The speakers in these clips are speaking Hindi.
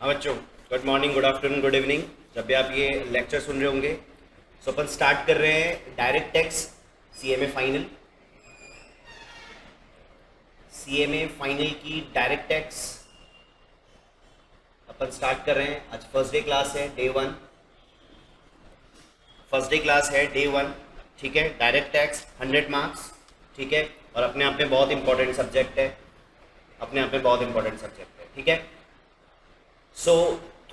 हाँ बच्चों, good morning, good afternoon, good evening. जब भी आप ये लेक्चर सुन रहे होंगे सो अपन स्टार्ट कर रहे हैं direct tax CMA final. CMA final की डायरेक्ट टैक्स अपन स्टार्ट कर रहे हैं। आज फर्स्ट डे क्लास है, डे 1। फर्स्ट डे क्लास है, डे 1। ठीक है, डायरेक्ट टैक्स 100 मार्क्स। ठीक है, और अपने आप में बहुत इंपॉर्टेंट सब्जेक्ट है, अपने आप में बहुत इंपॉर्टेंट सब्जेक्ट है। ठीक है, सो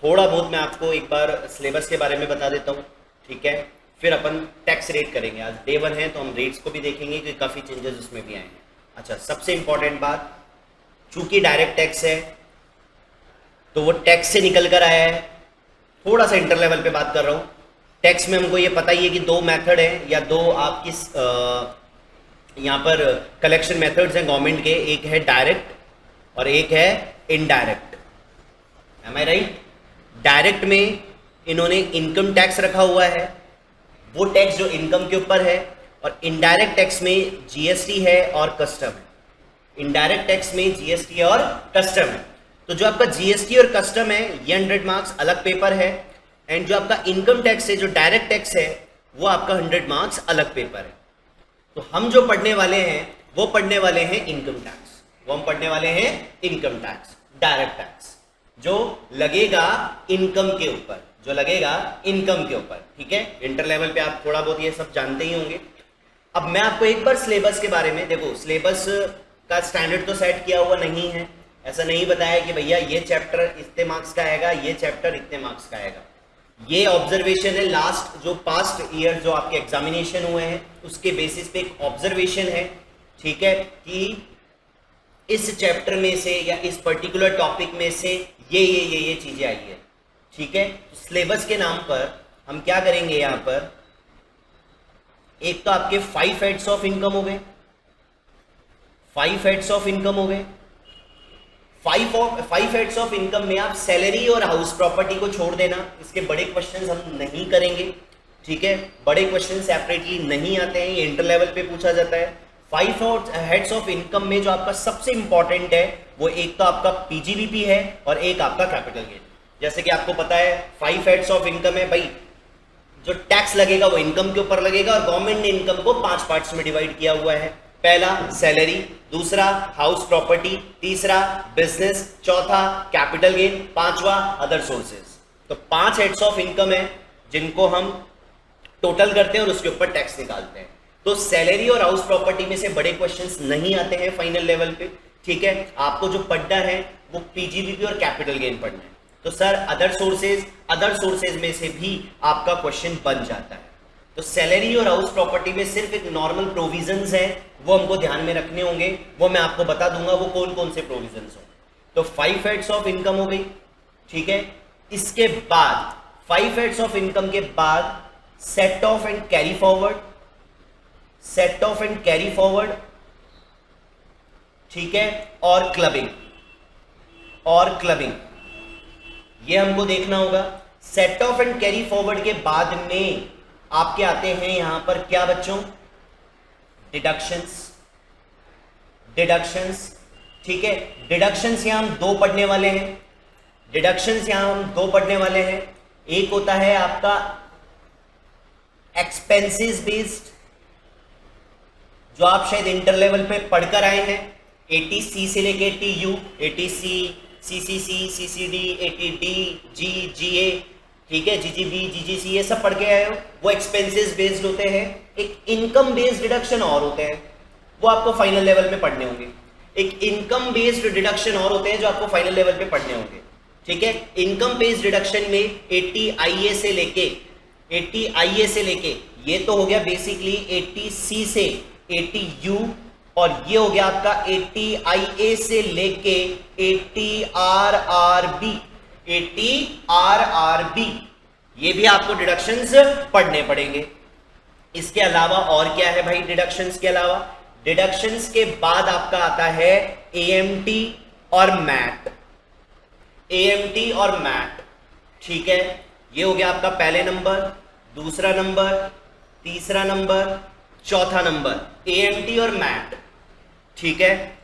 थोड़ा बहुत मैं आपको एक बार सिलेबस के बारे में बता देता हूँ। ठीक है, फिर अपन टैक्स रेट करेंगे। आज डे 1 है तो हम रेट्स को भी देखेंगे कि काफ़ी चेंजेस उसमें भी आए हैं। अच्छा, सबसे इंपॉर्टेंट बात, चूंकि डायरेक्ट टैक्स है तो वो टैक्स से निकल कर आया है। थोड़ा सा इंटर लेवल पे बात कर रहा हूँ। टैक्स में हमको ये पता ही है कि दो मेथड है या दो आपकी यहाँ पर कलेक्शन मेथड्स हैं गवर्नमेंट के। एक है डायरेक्ट और एक है indirect. Am I right? Direct में इन्होंने इनकम टैक्स रखा हुआ है, वो टैक्स जो इनकम के ऊपर है, और इनडायरेक्ट टैक्स में जीएसटी है और कस्टम है। इनडायरेक्ट टैक्स में जीएसटी और कस्टम है। तो जो आपका जीएसटी और कस्टम है ये 100 मार्क्स अलग पेपर है, एंड जो आपका इनकम टैक्स है, जो डायरेक्ट टैक्स है, वो आपका 100 मार्क्स अलग पेपर है। तो हम जो पढ़ने वाले हैं वो पढ़ने वाले हैं इनकम टैक्स, वो हम पढ़ने वाले हैं इनकम टैक्स, डायरेक्ट टैक्स जो लगेगा इनकम के ऊपर, जो लगेगा इनकम के ऊपर। ठीक है, इंटर लेवल पे आप थोड़ा बहुत ये सब जानते ही होंगे। अब मैं आपको एक बार सिलेबस के बारे में, देखो सिलेबस का स्टैंडर्ड तो सेट किया हुआ नहीं है, ऐसा नहीं बताया कि भैया ये चैप्टर इतने मार्क्स का आएगा, ये चैप्टर इतने मार्क्स का आएगा। ये ऑब्जर्वेशन है, लास्ट जो पास्ट ईयर जो आपके एग्जामिनेशन हुए हैं उसके बेसिस पे एक ऑब्जर्वेशन है। ठीक है, कि इस चैप्टर में से या इस पर्टिकुलर टॉपिक में से ये चीजें आई है। ठीक है, तो सिलेबस के नाम पर हम क्या करेंगे, यहां पर एक तो आपके 5 हेड्स ऑफ इनकम हो गए, 5 हेड्स ऑफ इनकम हो गए। 5 हेड्स ऑफ इनकम में आप सैलरी और हाउस प्रॉपर्टी को छोड़ देना, इसके बड़े क्वेश्चंस हम नहीं करेंगे। ठीक है, बड़े क्वेश्चन सेपरेटली नहीं आते हैं, ये इंटर लेवल पे पूछा जाता है। 5 हेड्स ऑफ इनकम में जो आपका सबसे इंपॉर्टेंट है वो एक तो आपका पीजीबीपी है और एक आपका कैपिटल गेन। जैसे कि आपको पता है 5 हेड्स ऑफ इनकम है भाई, जो टैक्स लगेगा वो इनकम के ऊपर लगेगा, और गवर्नमेंट ने इनकम को 5 पार्ट्स में डिवाइड किया हुआ है। पहला सैलरी, दूसरा हाउस प्रॉपर्टी, तीसरा बिजनेस, चौथा कैपिटल गेन, पांचवा अदर सोर्सेज। तो 5 हेड्स ऑफ इनकम है जिनको हम टोटल करते हैं और उसके ऊपर टैक्स निकालते हैं। तो सैलरी और हाउस प्रॉपर्टी में से बड़े क्वेश्चंस नहीं आते हैं फाइनल लेवल पे। ठीक है, आपको जो पढ़ना है वो पीजीबीपी और कैपिटल गेन पढ़ना है। तो सर अदर सोर्सेज में से भी आपका क्वेश्चन बन जाता है। तो सैलरी और हाउस प्रॉपर्टी में सिर्फ एक नॉर्मल प्रोविजंस है, वो हमको ध्यान में रखने होंगे, वो मैं आपको बता दूंगा वो कौन कौन से प्रोविजंस हो। तो 5 हेड्स ऑफ इनकम हो गई। ठीक है, इसके बाद 5 हेड्स ऑफ इनकम के बाद set of and carry forward, set of and carry forward. ठीक है, और क्लबिंग, ये हमको देखना होगा। Set of and carry forward के बाद में आपके आते हैं यहां पर क्या बच्चों, डिडक्शंस। ठीक है, डिडक्शंस यहां हम 2 पढ़ने वाले हैं। एक होता है आपका एक्सपेंसेस बेस्ड, जो आप शायद इंटर लेवल पे पढ़कर आए हैं, 80C से लेके 80U, 80C, CCC, CCD, 80D, GA, ठीक है, GGB, GGC, ये सब पढ़ के आए हो। वो एक्सपेंसेस बेस्ड होते हैं। एक इनकम बेस्ड डिडक्शन और होते हैं, वो आपको फाइनल लेवल में पढ़ने होंगे। एक इनकम बेस्ड डिडक्शन और होते हैं जो आपको फाइनल लेवल पे पढ़ने होंगे। ठीक है, इनकम बेस्ड डिडक्शन में 80IA से लेके ये तो हो गया बेसिकली 80C से 80U, और ये हो गया आपका 80IA से लेके 80RRB, ये भी आपको डिडक्शंस पढ़ने पड़ेंगे। इसके अलावा और क्या है भाई, डिडक्शंस के अलावा, डिडक्शंस के बाद आपका आता है AMT और MAT। ठीक है, ये हो गया आपका पहले नंबर, दूसरा नंबर, तीसरा नंबर, चौथा नंबर, AMT और MAT। ठीक है,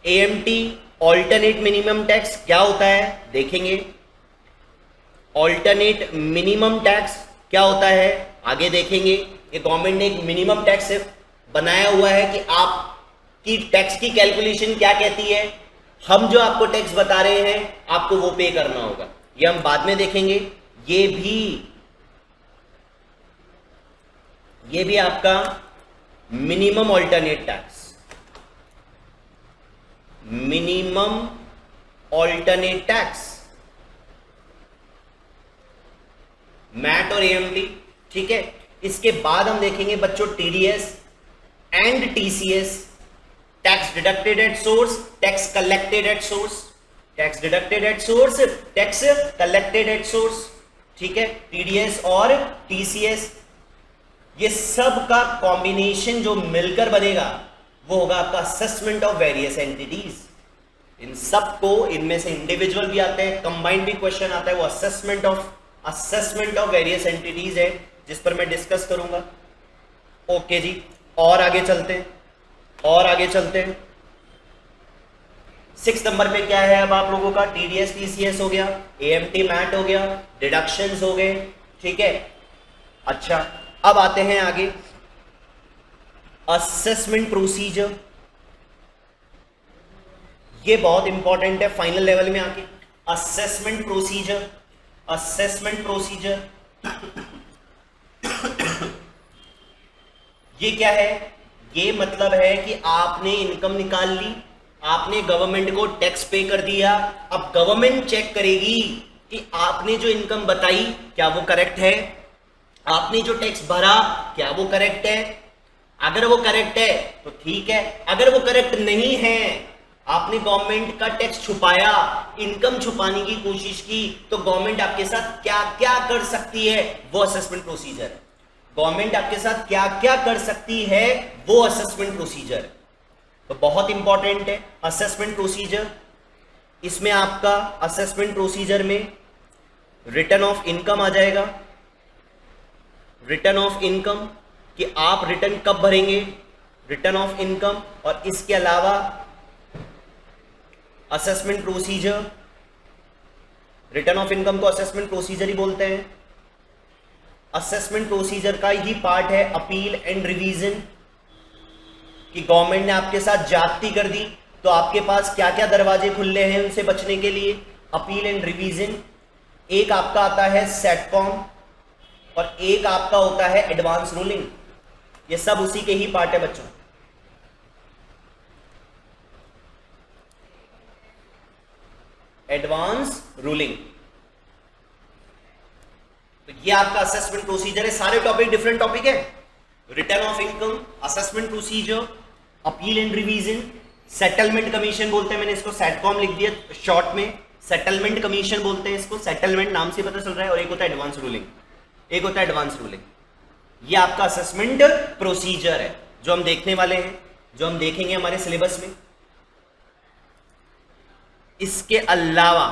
AMT ऑल्टरनेट मिनिमम टैक्स क्या होता है देखेंगे। ऑल्टरनेट मिनिमम टैक्स क्या होता है आगे देखेंगे। ये गवर्नमेंट ने एक मिनिमम टैक्स बनाया हुआ है कि आपकी टैक्स की कैलकुलेशन क्या कहती है, हम जो आपको टैक्स बता रहे हैं आपको वो पे करना होगा, ये हम बाद में देखेंगे। ये भी आपका minimum alternate tax, minimum alternate tax, MAT और एएमटी, ठीक है। इसके बाद हम देखेंगे बच्चों TDS and TCS, tax deducted at source, tax collected at source, tax deducted at source, tax collected at source, ठीक है। टीडीएस और टीसीएस, ये सब का कॉम्बिनेशन जो मिलकर बनेगा वो होगा आपका असेसमेंट ऑफ वेरियस एंटिटीज। इन सब को, इनमें से इंडिविजुअल भी आते हैं, कंबाइंड भी क्वेश्चन आता है, वो असेसमेंट ऑफ वेरियस एंटिटीज है जिस पर मैं डिस्कस करूंगा। ओके जी, और आगे चलते हैं, 6 नंबर पे क्या है अब आप लोगों का, टीडीएस टीसीएस हो गया, एएमटी मैट हो गया, डिडक्शंस हो गए, ठीक है। अच्छा, अब आते हैं आगे असेसमेंट प्रोसीजर, ये बहुत इंपॉर्टेंट है फाइनल लेवल में आके। असेसमेंट प्रोसीजर ये क्या है, ये मतलब है कि आपने इनकम निकाल ली, आपने गवर्नमेंट को टैक्स पे कर दिया, अब गवर्नमेंट चेक करेगी कि आपने जो इनकम बताई क्या वो करेक्ट है, आपने जो टैक्स भरा क्या वो करेक्ट है। अगर वो करेक्ट है तो ठीक है, अगर वो करेक्ट नहीं है, आपने गवर्नमेंट का टैक्स छुपाया, इनकम छुपाने की कोशिश की, तो गवर्नमेंट आपके साथ क्या क्या कर सकती है वो असेसमेंट प्रोसीजर है। गवर्नमेंट आपके साथ क्या क्या कर सकती है वो असेसमेंट प्रोसीजर है। तो बहुत इंपॉर्टेंट है असेसमेंट प्रोसीजर। इसमें आपका असेसमेंट प्रोसीजर में रिटर्न ऑफ इनकम आ जाएगा, रिटर्न ऑफ इनकम कि आप रिटर्न कब भरेंगे, रिटर्न ऑफ इनकम, और इसके अलावा assessment procedure, return of income को असेसमेंट प्रोसीजर ही बोलते हैं। असेसमेंट प्रोसीजर का ही पार्ट है अपील एंड रिवीजन, कि गवर्नमेंट ने आपके साथ ज्यादती कर दी तो आपके पास क्या क्या दरवाजे खुले हैं उनसे बचने के लिए, अपील एंड रिवीजन। एक आपका आता है सेटकॉम और एक आपका होता है एडवांस रूलिंग, ये सब उसी के ही पार्ट है बच्चों। एडवांस रूलिंग, तो ये आपका असेसमेंट प्रोसीजर है। सारे टॉपिक डिफरेंट टॉपिक है, return of income, assessment procedure, appeal and revision, settlement commission बोलते हैं, मैंने इसको सेटकॉम लिख दिया शॉर्ट में, सेटलमेंट कमीशन बोलते हैं इसको, सेटलमेंट नाम से पता चल रहा है, और एक होता है एडवांस रूलिंग, एक होता है एडवांस रूलिंग। ये आपका असेसमेंट प्रोसीजर है जो हम देखने वाले हैं, जो हम देखेंगे हमारे सिलेबस में। इसके अलावा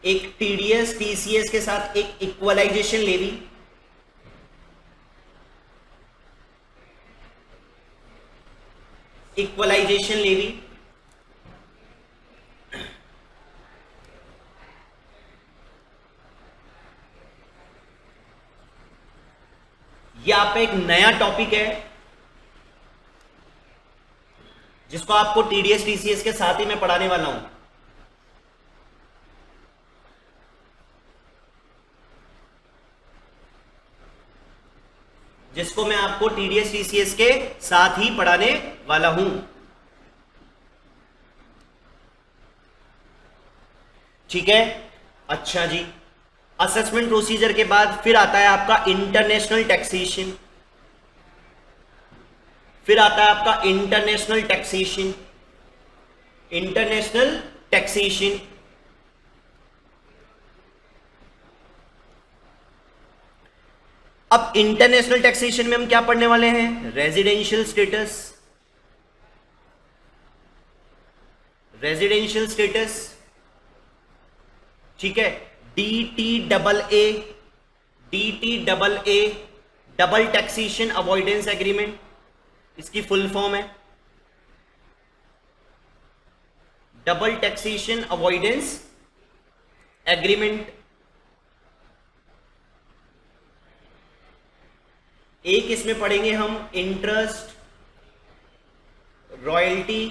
एक टीडीएस टीसीएस के साथ एक इक्वलाइजेशन लेवी, इक्वलाइजेशन लेवी, यह आपका एक नया टॉपिक है जिसको आपको टीडीएस टीसीएस के साथ ही मैं पढ़ाने वाला हूं। जिसको मैं आपको टीडीएस टीसीएस के साथ ही पढ़ाने वाला हूं। ठीक है, अच्छा जी। असेसमेंट प्रोसीजर के बाद फिर आता है आपका इंटरनेशनल टैक्सेशन, फिर आता है आपका इंटरनेशनल टैक्सेशन, इंटरनेशनल टैक्सेशन। अब इंटरनेशनल टैक्सेशन में हम क्या पढ़ने वाले हैं, रेजिडेंशियल स्टेटस, रेजिडेंशियल स्टेटस, ठीक है, DTAA, DTAA double taxation avoidance agreement, इसकी फुल फॉर्म है डबल टैक्सेशन अवॉइडेंस एग्रीमेंट, एक इसमें पढ़ेंगे हम interest, royalty,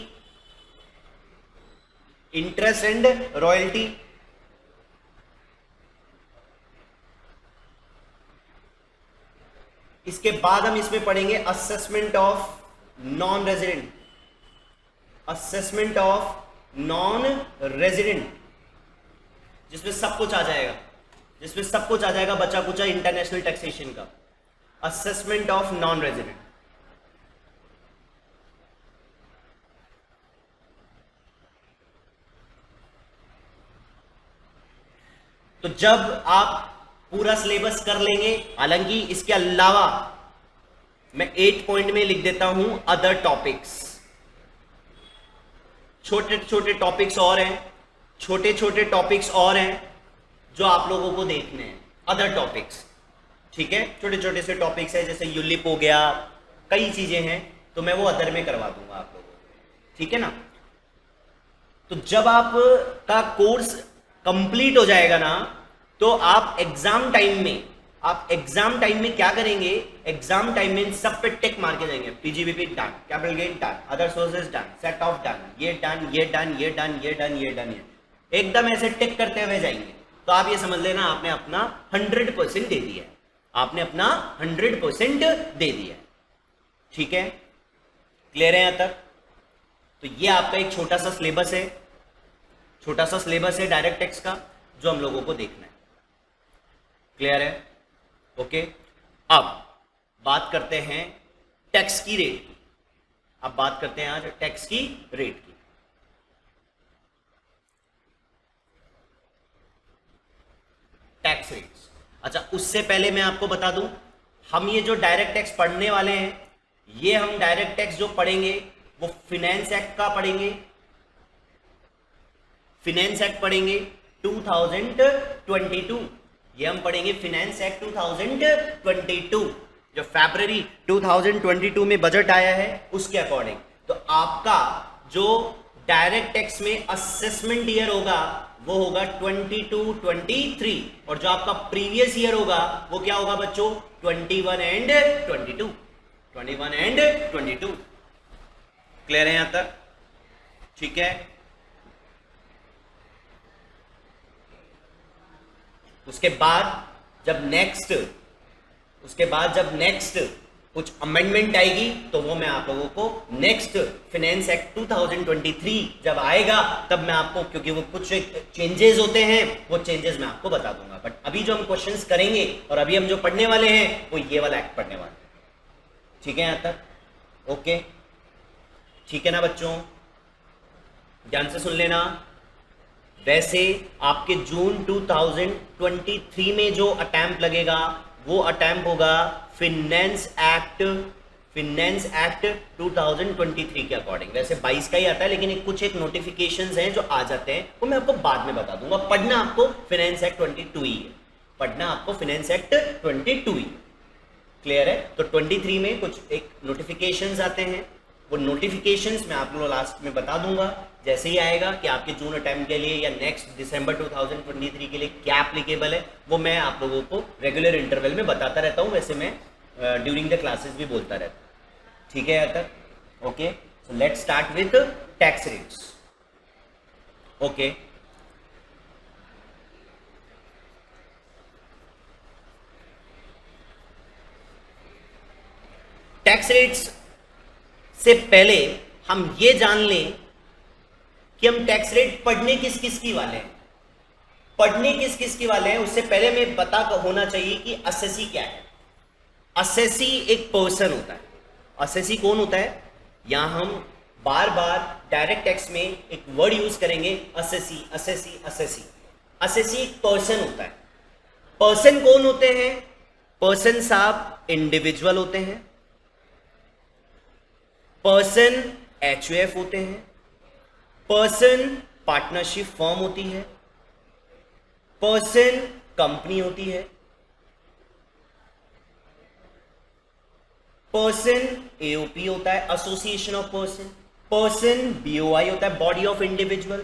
interest and royalty. इसके बाद हम इसमें पढ़ेंगे assessment of non resident, assessment of non resident, जिसमें सब कुछ आ जाएगा, जिसमें सब कुछ आ जाएगा बचा कुचा इंटरनेशनल टैक्सेशन का, असेसमेंट ऑफ नॉन रेजिडेंट। तो जब आप पूरा सिलेबस कर लेंगे, हालांकि इसके अलावा मैं 8 पॉइंट में लिख देता हूं अदर टॉपिक्स, छोटे छोटे टॉपिक्स और हैं, छोटे छोटे टॉपिक्स और हैं जो आप लोगों को देखने हैं, अदर टॉपिक्स, ठीक है, छोटे छोटे से टॉपिक्स है, जैसे यूलिप हो गया, कई चीजें हैं, तो मैं वो अदर में करवा दूंगा आप लोगों को, ठीक है ना। तो जब आप का कोर्स कंप्लीट हो जाएगा ना, तो आप एग्जाम टाइम में, आप एग्जाम टाइम में क्या करेंगे, एग्जाम टाइम में सब पे टिक मार के जाएंगे, PGBP done, capital gain done, other sources done, set of done, ये डन, ये डन, ये डन, ये डन, ये डन, ये एकदम ऐसे टिक करते हुए जाएंगे। तो आप ये समझ लेना आपने अपना 100% दे दिया है, आपने अपना 100% दे दिया है, ठीक है, क्लियर है यहां तक। तो ये आपका एक छोटा सा सिलेबस है, छोटा सा सिलेबस है डायरेक्ट टैक्स का, जो हम लोगों को देखना है, क्लियर है, ओके। अब बात करते हैं टैक्स की रेट की, अब बात करते हैं आज टैक्स की रेट की। टैक्स रेट्स, अच्छा उससे पहले मैं आपको बता दूं, हम ये जो डायरेक्ट टैक्स पढ़ने वाले हैं, ये हम डायरेक्ट टैक्स जो पढ़ेंगे वो फिनेंस एक्ट का पढ़ेंगे, फिनेंस एक्ट पढ़ेंगे 2022, ये हम पढ़ेंगे फिनेंस एक्ट 2022, जो फरवरी 2022 में बजट आया है उसके अकॉर्डिंग। तो आपका जो डायरेक्ट टैक्स में असेसमेंट ईयर होगा वो होगा 22-23, और जो आपका प्रीवियस ईयर होगा वो क्या होगा बच्चों, 21 एंड 22, 21 एंड 22, क्लियर है यहां तक, ठीक है। उसके बाद जब नेक्स्ट कुछ अमेंडमेंट आएगी तो वो मैं आप लोगों को नेक्स्ट फिनेंस एक्ट 2023 जब आएगा तब मैं आपको, क्योंकि वो कुछ चेंजेस होते हैं, वो चेंजेस मैं आपको बता दूंगा। बट अभी जो हम क्वेश्चंस करेंगे और अभी हम जो पढ़ने वाले हैं वो ये वाला एक्ट पढ़ने वाले हैं, ठीक है यहां तक, ओके, ठीक है ना बच्चों, ध्यान से सुन लेना। वैसे आपके जून 2023 में जो अटेम्प्ट लगेगा वो अटेम्प्ट होगा फिनेंस एक्ट 2023 के अकॉर्डिंग। वैसे 22 का ही आता है, लेकिन कुछ एक नोटिफिकेशंस हैं जो आ जाते हैं, वो मैं आपको बाद में बता दूंगा। पढ़ना आपको फिनेंस एक्ट 22 ही है, पढ़ना आपको फिनेंस एक्ट 22 ही, क्लियर है। तो 23 में कुछ एक नोटिफिकेशंस आते हैं, वो नोटिफिकेशंस मैं आप लोगों को लास्ट में बता दूंगा जैसे ही आएगा कि आपके जून अटेम्प्ट के लिए या नेक्स्ट दिसंबर 2023 के लिए क्या एप्लीकेबल है, वो मैं आप लोगों को रेगुलर इंटरवल में बताता रहता हूँ। वैसे मैं ड्यूरिंग द क्लासेस भी बोलता रहता हूँ, ठीक है यहाँ तक, okay. So let's start with tax rates, okay. Tax rates से पहले हम ये जान लें कि हम टैक्स रेट पढ़ने किस किस की वाले हैं, पढ़ने किस किस की वाले हैं। उससे पहले मैं पता होना चाहिए कि असेसी क्या है। असेसी एक पर्सन होता है। असेसी कौन होता है, यहां हम बार बार डायरेक्ट टैक्स में एक वर्ड यूज करेंगे, असेसी असेसी असेसी। असेसी एक पर्सन होता है। पर्सन कौन होते हैं, पर्सन साहब इंडिविजुअल होते हैं, पर्सन एचयूएफ होते हैं, पर्सन पार्टनरशिप फॉर्म होती है, पर्सन कंपनी होती है, पर्सन एओपी होता है, association of person, person BOI होता है, body of individual,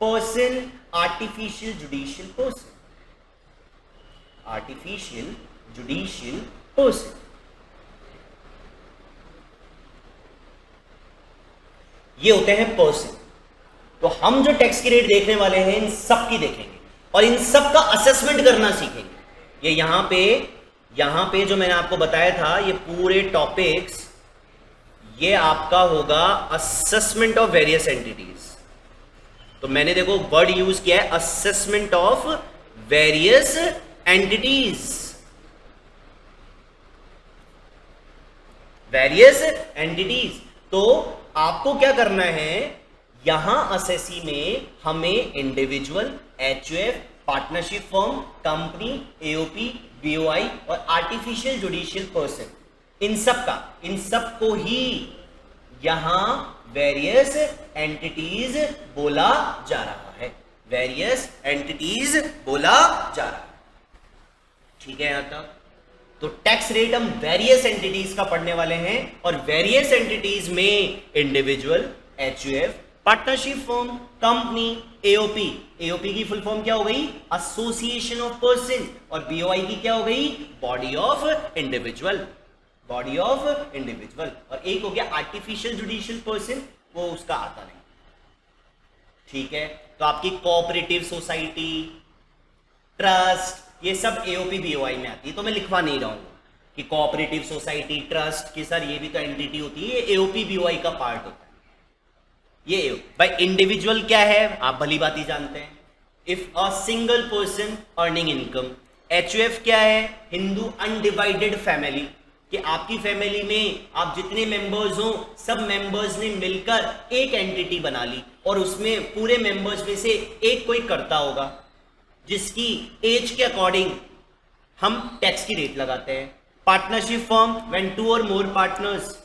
person artificial judicial person, artificial judicial person. ये होते हैं पर्सन। तो हम जो टैक्स की रेट देखने वाले हैं इन सब की देखेंगे और इन सब का असेसमेंट करना सीखेंगे। ये यहां पे जो मैंने आपको बताया था, ये पूरे टॉपिक्स, ये आपका होगा असेसमेंट ऑफ वेरियस एंटिटीज। तो मैंने देखो वर्ड यूज किया है assessment of various entities, various entities. तो आपको क्या करना है, यहां असेसी में हमें individual, HUF, partnership firm, company, AOP, BOI और आर्टिफिशियल जुडिशियल पर्सन, इन सब को ही यहां वेरियस एंटिटीज बोला जा रहा है, वेरियस एंटिटीज बोला जा रहा है। ठीक है यहां तक? तो टैक्स रेट हम वेरियस एंटिटीज का पढ़ने वाले हैं और वेरियस एंटिटीज में individual, HUF, partnership firm, company, AOP, AOP की फुल फॉर्म क्या हो गई, एसोसिएशन ऑफ पर्सन, और बीओआई की क्या हो गई, body of individual, body of individual. और एक हो गया आर्टिफिशियल जुडिशियल पर्सन, वो उसका आता नहीं। ठीक है? तो आपकी कोऑपरेटिव सोसाइटी, ट्रस्ट, ये सब एओपी बीओआई में आती है, तो मैं लिखवा नहीं रहा हूं कि कोऑपरेटिव सोसाइटी, ट्रस्ट की सर ये भी तो एंटिटी होती है, ये एओपी बीओआई का पार्ट होता है। ये भाई इंडिविजुअल क्या है आप भली बात ही जानते हैं, if a single person earning income. HUF क्या है, हिंदू अनडिवाइडेड फैमिली, कि आपकी फैमिली में आप जितने मेंबर्स हो, सब मेंबर्स ने मिलकर एक एंटिटी बना ली और उसमें पूरे मेंबर्स में से एक कोई करता होगा जिसकी एज के अकॉर्डिंग हम टैक्स की रेट लगाते हैं। Partnership firm, when 2 or more partners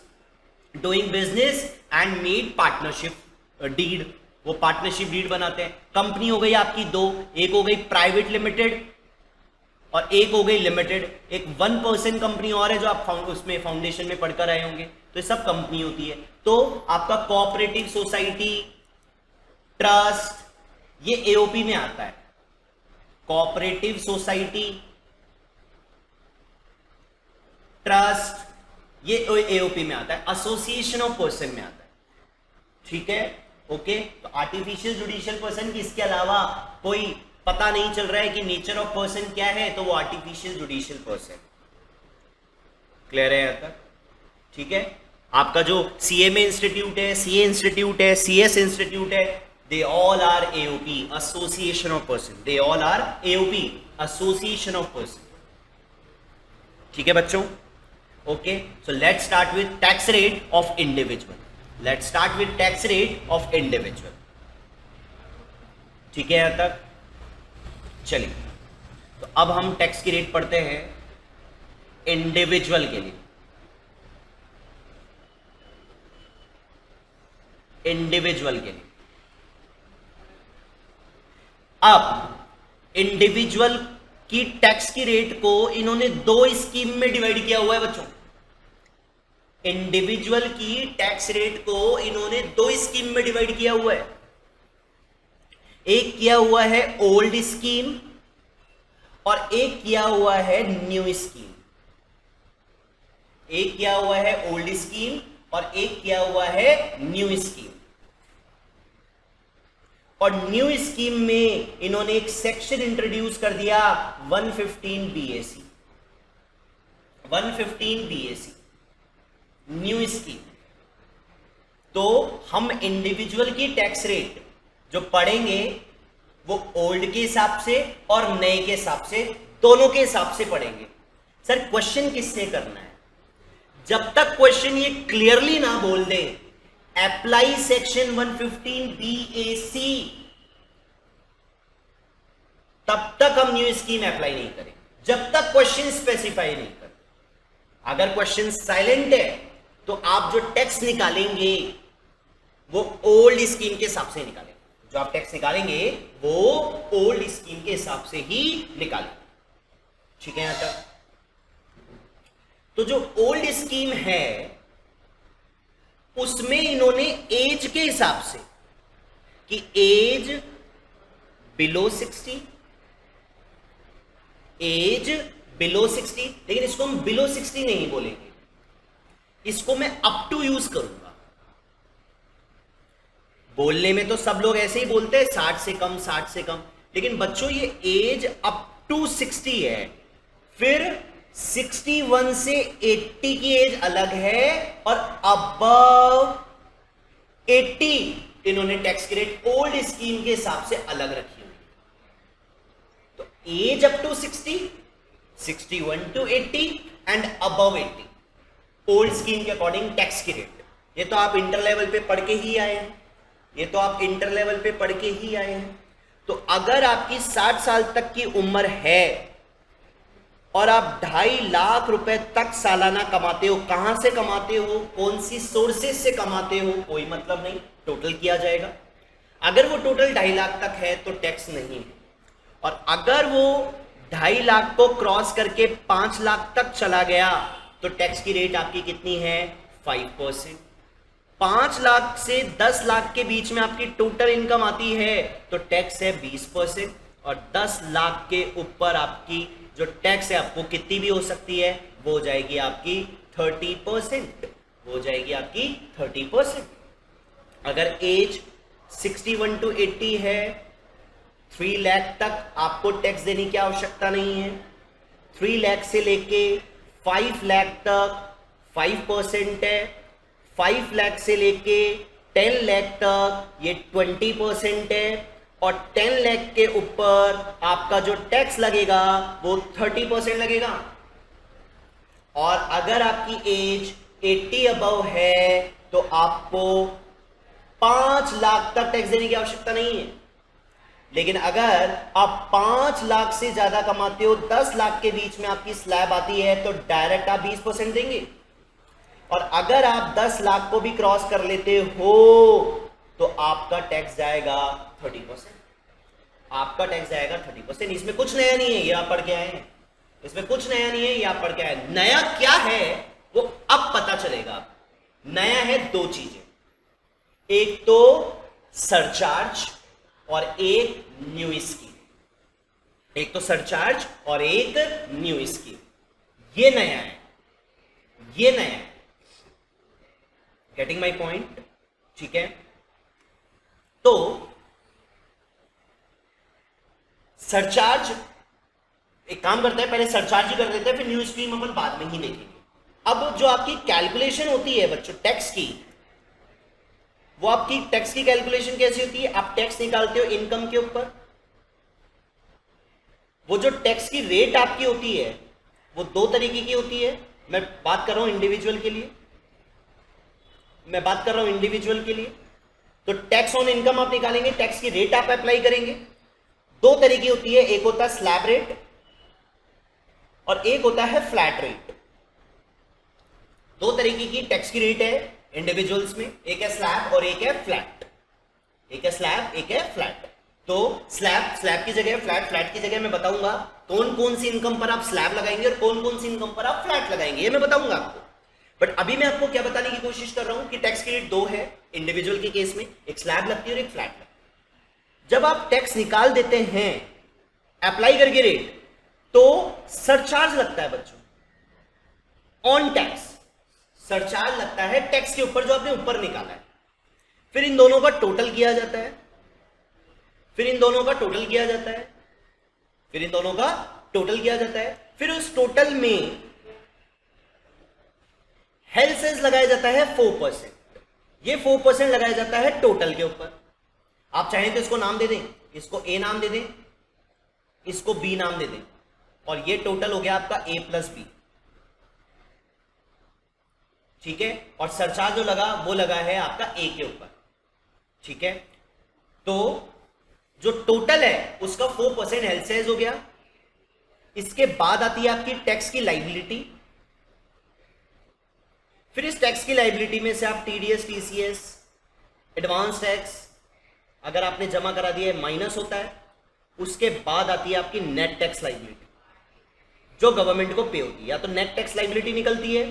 doing business and made partnership deed, वो पार्टनरशिप डीड बनाते हैं। कंपनी हो गई आपकी दो, एक हो गई प्राइवेट लिमिटेड और एक हो गई लिमिटेड। एक 1 पर्सन कंपनी और है जो आप उसमें फाउंडेशन में पढ़कर आए होंगे, तो ये सब कंपनी होती है। तो आपका कोऑपरेटिव सोसाइटी, ट्रस्ट, ये एओपी में आता है। कोऑपरेटिव सोसाइटी, ट्रस्ट, ये एओपी में आता है। एसोसिएशन ऑफ पर्सन में आता है। ठीक है? ओके। तो आर्टिफिशियल जुडिशियल पर्सन की इसके अलावा कोई पता नहीं चल रहा है कि नेचर ऑफ पर्सन क्या है, तो वो आर्टिफिशियल जुडिशियल पर्सन। क्लियर है यहां तक? ठीक है? आपका जो सीएमए इंस्टीट्यूट है, सीए इंस्टीट्यूट है, सीएस इंस्टीट्यूट है, they all are AOP, association of person, they all are AOP, association of person। ठीक है बच्चों? Okay, so let's start with tax rate of individual, let's start with tax rate of individual। ठीक है यहां तक? चलिए, तो अब हम टैक्स की रेट पढ़ते हैं इंडिविजुअल के लिए। इंडिविजुअल के लिए अब इंडिविजुअल की टैक्स की रेट को इन्होंने 2 स्कीम में डिवाइड किया हुआ है बच्चों। इंडिविजुअल की टैक्स रेट को इन्होंने 2 स्कीम में डिवाइड किया हुआ है। एक किया हुआ है ओल्ड स्कीम और एक किया हुआ है न्यू स्कीम। एक किया हुआ है ओल्ड स्कीम और एक किया हुआ है न्यू स्कीम। और न्यू स्कीम में इन्होंने एक सेक्शन इंट्रोड्यूस कर दिया 115 बीएसी। 115 BAC new scheme. तो हम इंडिविजुअल की टैक्स रेट जो पढ़ेंगे वो ओल्ड के हिसाब से और नए के हिसाब से, दोनों के हिसाब से पढ़ेंगे। सर क्वेश्चन किससे करना है? जब तक क्वेश्चन ये क्लियरली ना बोल दे अप्लाई सेक्शन 115 बीएसी, तब तक हम न्यू स्कीम अप्लाई नहीं करें, जब तक क्वेश्चन स्पेसिफाई नहीं कर। अगर क्वेश्चन साइलेंट है तो आप जो टैक्स निकालेंगे वो ओल्ड स्कीम के हिसाब से निकालेंगे। जो आप टैक्स निकालेंगे वो ओल्ड स्कीम के हिसाब से ही निकालेंगे। ठीक है यहां तक? तो जो ओल्ड स्कीम है उसमें इन्होंने एज के हिसाब से कि एज बिलो 60, एज बिलो 60, लेकिन इसको हम बिलो 60 नहीं बोलेंगे, इसको मैं अप टू यूज करूंगा। बोलने में तो सब लोग ऐसे ही बोलते हैं 60 से कम, 60 से कम, लेकिन बच्चों ये एज अप टू 60 है, फिर 61 से 80 की एज अलग है, और अबव 80 इन्होंने टैक्स की रेट ओल्ड स्कीम के हिसाब से अलग रखी हुई। तो age up to 60, 61 to 80 and above 80 old scheme के अकॉर्डिंग टैक्स की रेट। ये तो आप इंटर लेवल पे पढ़ के ही आए हैं, ये तो आप इंटर लेवल पे पढ़ के ही आए हैं। तो अगर आपकी 60 साल तक की उम्र है और आप 2.5 लाख रुपए तक सालाना कमाते हो, कहां से कमाते हो, कौन सी सोर्सेस से कमाते हो, कोई मतलब नहीं, टोटल किया जाएगा। अगर वो टोटल 2.5 लाख तक है तो टैक्स नहीं है, और अगर वो 2.5 लाख को क्रॉस करके 5 लाख तक चला गया तो टैक्स की रेट आपकी कितनी है, 5%। 5 लाख से 10 लाख के बीच में आपकी टोटल इनकम आती है तो टैक्स है 20%, और 10 लाख के ऊपर आपकी जो टैक्स है आपको कितनी भी हो सकती है, वो हो जाएगी आपकी 30%, हो जाएगी आपकी 30%। अगर एज 61 टू 80 है, 3 लाख तक आपको टैक्स देने की आवश्यकता नहीं है। 3 लाख से लेके 5 लाख तक 5% है, 5 लाख से लेके 10 लाख तक ये 20% है, और 10 लाख के ऊपर आपका जो टैक्स लगेगा वो 30% लगेगा। और अगर आपकी एज 80 अबव है तो आपको 5 लाख तक टैक्स देने की आवश्यकता नहीं है। लेकिन अगर आप 5 लाख से ज्यादा कमाते हो, 10 लाख के बीच में आपकी स्लैब आती है, तो डायरेक्ट आप 20% देंगे। और अगर आप 10 लाख को भी क्रॉस कर लेते हो तो आपका टैक्स जाएगा 30%, आपका टैक्स जाएगा 30%। इसमें कुछ नया नहीं है, ये आप पढ़ के आए हैं, इसमें कुछ नया नहीं है, ये आप पढ़ के आए। नया क्या है वो अब पता चलेगा। नया है 2 चीजें, एक तो सरचार्ज और एक न्यू स्कीम। एक तो सरचार्ज और एक न्यू स्कीम, ये नया है, ये नया है। Getting my point? ठीक है, तो सरचार्ज एक काम करता है, पहले सरचार्ज ही कर देते हैं, फिर न्यू स्कीम अपन बाद में ही देखेंगे। अब जो आपकी कैलकुलेशन होती है बच्चों टैक्स की, वो आपकी टैक्स की कैलकुलेशन कैसी होती है? आप टैक्स निकालते हो इनकम के ऊपर, वो जो टैक्स की रेट आपकी होती है वो 2 तरीके की होती है। मैं बात कर रहा हूं इंडिविजुअल के लिए, मैं बात कर रहा हूं इंडिविजुअल के लिए। तो टैक्स ऑन इनकम आप निकालेंगे, टैक्स की रेट आप अप्लाई करेंगे। 2 तरीके होती है, एक होता है स्लैब रेट और एक होता है फ्लैट रेट। 2 तरीके की टैक्स की रेट है इंडिविजुअल्स में, एक है स्लैब और एक है फ्लैट। एक है स्लैब, एक है फ्लैट। तो स्लैब की जगह फ्लैट, फ्लैट की जगह मैं बताऊंगा कौन कौन सी इनकम पर आप स्लैब लगाएंगे और कौन कौन सी इनकम पर आप फ्लैट लगाएंगे, ये मैं बताऊंगा आपको। बट अभी मैं आपको क्या बताने की कोशिश कर रहा हूं कि टैक्स की रेट 2 है इंडिविजुअल के केस में, एक स्लैब लगती है और एक फ्लैट लगती है। जब आप टैक्स निकाल देते हैं अप्लाई करके रेट, तो सरचार्ज लगता है बच्चों, ऑन टैक्स सरचार्ज लगता है टैक्स के ऊपर जो आपने ऊपर निकाला है। फिर इन दोनों का टोटल किया जाता है, फिर इन दोनों का टोटल किया जाता है, फिर इन दोनों का टोटल किया जाता है। फिर उस टोटल में हेल्थ सेस लगाया जाता है 4%। ये 4% लगाया जाता है टोटल के ऊपर। आप चाहें तो इसको नाम दे दें, इसको ए नाम दे दें, इसको बी नाम दे दें, और ये टोटल हो गया आपका ए प्लस बी। ठीक है, और सरचार्ज जो लगा वो लगा है आपका ए के ऊपर। ठीक है, तो जो टोटल है उसका 4% हेल्थ सेस हो गया। इसके बाद आती है आपकी टैक्स की लाइबिलिटी। फिर इस टैक्स की लाइबिलिटी में से आप टीडीएस, टीसीएस, एडवांस टैक्स अगर आपने जमा करा दिया है माइनस होता है। उसके बाद आती है आपकी नेट टैक्स लाइबिलिटी जो गवर्नमेंट को पे होती है। या तो नेट टैक्स लाइबिलिटी निकलती है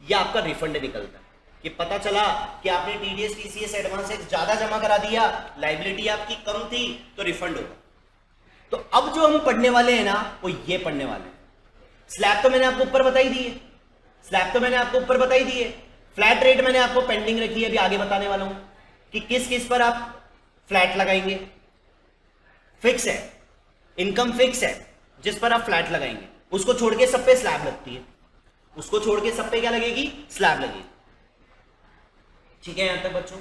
या आपका रिफंड निकलता है कि पता चला कि आपने टीडीएस, टीसीएस, एडवांस टैक्स ज्यादा जमा करा दिया, लाइबिलिटी आपकी कम थी तो रिफंड होगा। तो अब जो हम पढ़ने वाले हैं ना वो ये पढ़ने वाले हैं। स्लैब तो मैंने आपको ऊपर बताई दी है, स्लैब तो मैंने आपको ऊपर बताई दी है। फ्लैट रेट मैंने आपको पेंडिंग रखी है, अभी आगे बताने वाला हूं कि किस किस पर आप फ्लैट लगाएंगे। फिक्स है, इनकम फिक्स है, जिस पर आप फ्लैट लगाएंगे उसको छोड़ के सब पे स्लैब लगती है, उसको छोड़ के सब पे क्या लगेगी, स्लैब लगेगी। ठीक है यहां तक बच्चों?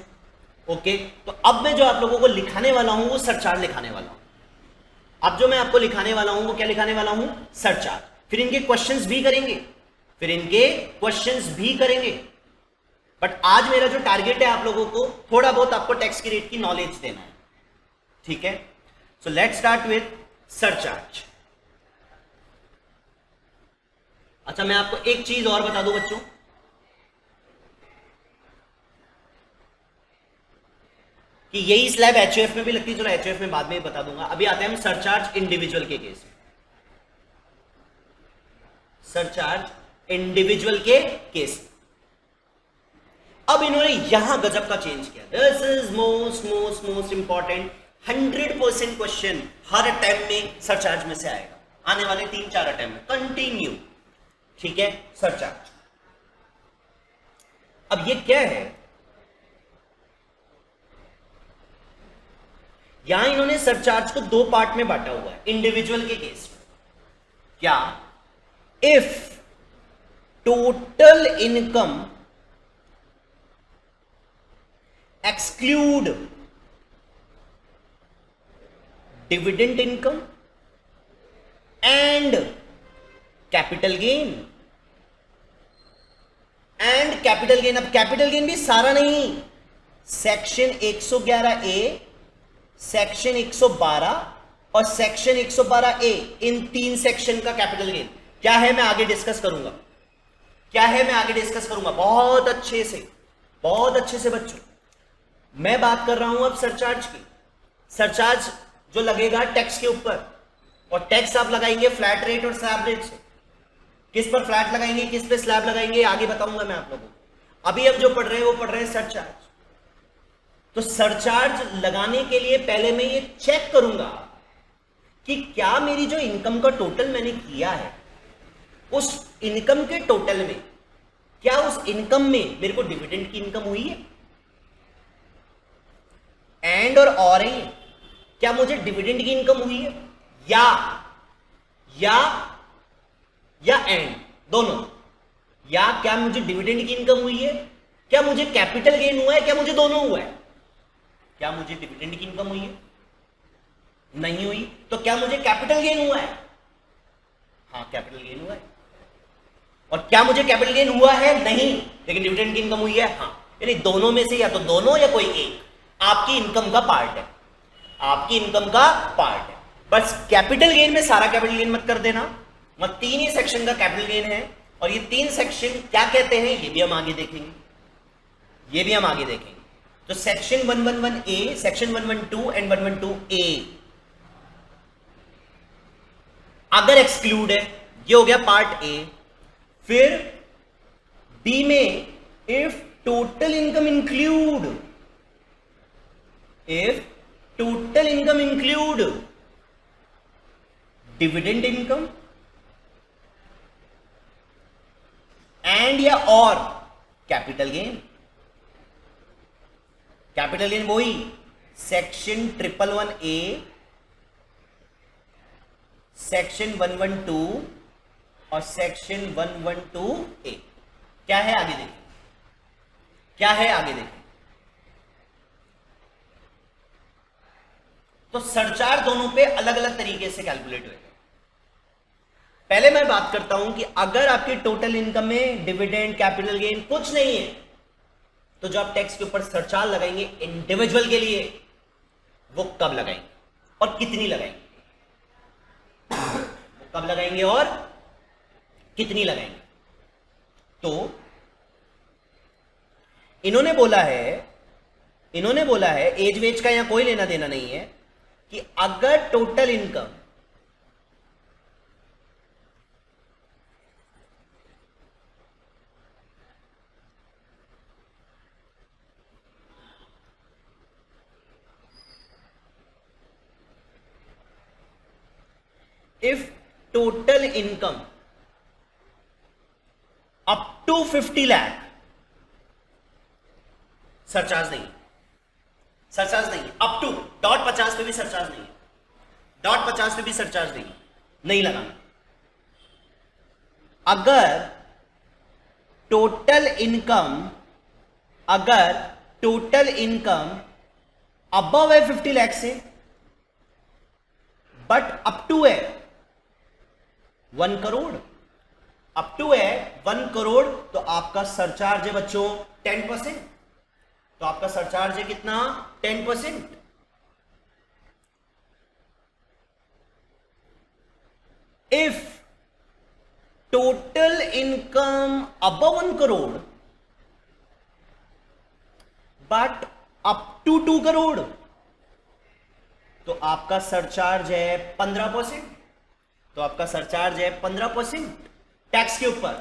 ओके, तो अब मैं जो आप लोगों को लिखाने वाला हूं वो सरचार्ज लिखाने वाला हूं। अब जो मैं आपको लिखाने वाला हूं वो क्या लिखाने वाला हूं, सरचार्ज। फिर इनके क्वेश्चंस भी करेंगे, फिर इनके क्वेश्चंस भी करेंगे। बट आज मेरा जो टारगेट है आप लोगों को थोड़ा बहुत आपको टैक्स की रेट की नॉलेज देना है। ठीक है, so let's start with surcharge. अच्छा, मैं आपको एक चीज और बता दूं बच्चों, कि यही स्लैब एचओएफ में भी लगती है। चलो एचओएफ में बाद में बता दूंगा, अभी आते हैं हम सरचार्ज इंडिविजुअल के केस में। सरचार्ज इंडिविजुअल के केस में अब इन्होंने यहां गजब का चेंज किया। This is most important. 100% question her attempt में सरचार्ज में से आएगा, आने वाले 3-4 अटेम्प्ट में कंटिन्यू। ठीक है, सरचार्ज। अब ये क्या है, यहां इन्होंने सरचार्ज को 2 पार्ट में बांटा हुआ है इंडिविजुअल के केस में। क्या, if total income exclude dividend income and capital gain, and capital gain। अब कैपिटल गेन भी सारा नहीं, सेक्शन 111 ए, सेक्शन 112 और सेक्शन 112 ए, इन 3 सेक्शन का कैपिटल गेन क्या है मैं आगे डिस्कस करूंगा। क्या है मैं आगे डिस्कस करूंगा बहुत अच्छे से बच्चों। मैं बात कर रहा हूं अब सरचार्ज की। सरचार्ज जो लगेगा टैक्स के ऊपर, और टैक्स आप लगाएंगे फ्लैट रेट और स्लैब रेट से। किस पर फ्लैट लगाएंगे, किस पे स्लैब लगाएंगे, आगे बताऊंगा मैं आप लोगों को। अभी हम जो पढ़ रहे हैं वो पढ़ रहे हैं सरचार्ज। तो सरचार्ज लगाने के लिए पहले मैं ये चेक करूंगा कि क्या मेरी जो इनकम का टोटल मैंने किया है, उस इनकम के टोटल में क्या उस इनकम में मेरे को डिविडेंड की इनकम हुई है। एंड और है, क्या मुझे डिविडेंड की इनकम हुई है, या एंड दोनों। या क्या मुझे डिविडेंड की इनकम हुई है, क्या मुझे कैपिटल गेन हुआ है, क्या मुझे दोनों हुआ है। क्या मुझे डिविडेंड की इनकम हुई है, नहीं हुई, तो क्या मुझे कैपिटल गेन हुआ है, हाँ कैपिटल गेन हुआ है। और क्या मुझे कैपिटल गेन हुआ है, नहीं, लेकिन डिविडेंड की इनकम हुई है, हाँ। यानी दोनों में से या तो दोनों या कोई एक आपकी इनकम का पार्ट है, आपकी इनकम का पार्ट है। बस कैपिटल गेन में सारा कैपिटल गेन मत कर देना, मत 3 ही सेक्शन का कैपिटल गेन है। और ये 3 सेक्शन क्या कहते हैं ये भी हम आगे देखेंगे, ये भी हम आगे देखेंगे। तो सेक्शन 111 ए, सेक्शन 112 एंड 112 ए अगर एक्सक्लूड है, ये हो गया पार्ट ए। फिर बी में if total income include, if total income include dividend income and या और कैपिटल गेन। कैपिटल गेन वही सेक्शन 111 ए, सेक्शन 112 और सेक्शन 112 ए। क्या है आगे देखिए, क्या है आगे देखिए। तो सरचार्ज दोनों पे अलग अलग तरीके से कैलकुलेट हुए। पहले मैं बात करता हूं कि अगर आपकी टोटल इनकम में डिविडेंड कैपिटल गेन कुछ नहीं है, तो जो आप टैक्स के ऊपर सरचार्ज लगाएंगे इंडिविजुअल के लिए, वो कब लगाएंगे और कितनी लगाएंगे, वो कब लगाएंगे और कितनी लगाएंगे। तो इन्होंने बोला है एज वेज का यहां कोई लेना देना नहीं है, कि अगर total income if total income up to 50 lakh, surcharge नहीं, सरचार्ज नहीं, अप टू .50 पे भी सरचार्ज नहीं, .50 पे भी सरचार्ज नहीं लगाना। अगर टोटल इनकम अबव है 50 लाख से, बट अप टू है 1 करोड़, अप टू है 1 करोड़, तो आपका सरचार्ज है बच्चों 10%। तो आपका सरचार्ज है कितना? 10%। If total income above 1 crore but up to 2 crore, तो आपका सरचार्ज है 15%। तो आपका सरचार्ज है 15% टैक्स के ऊपर।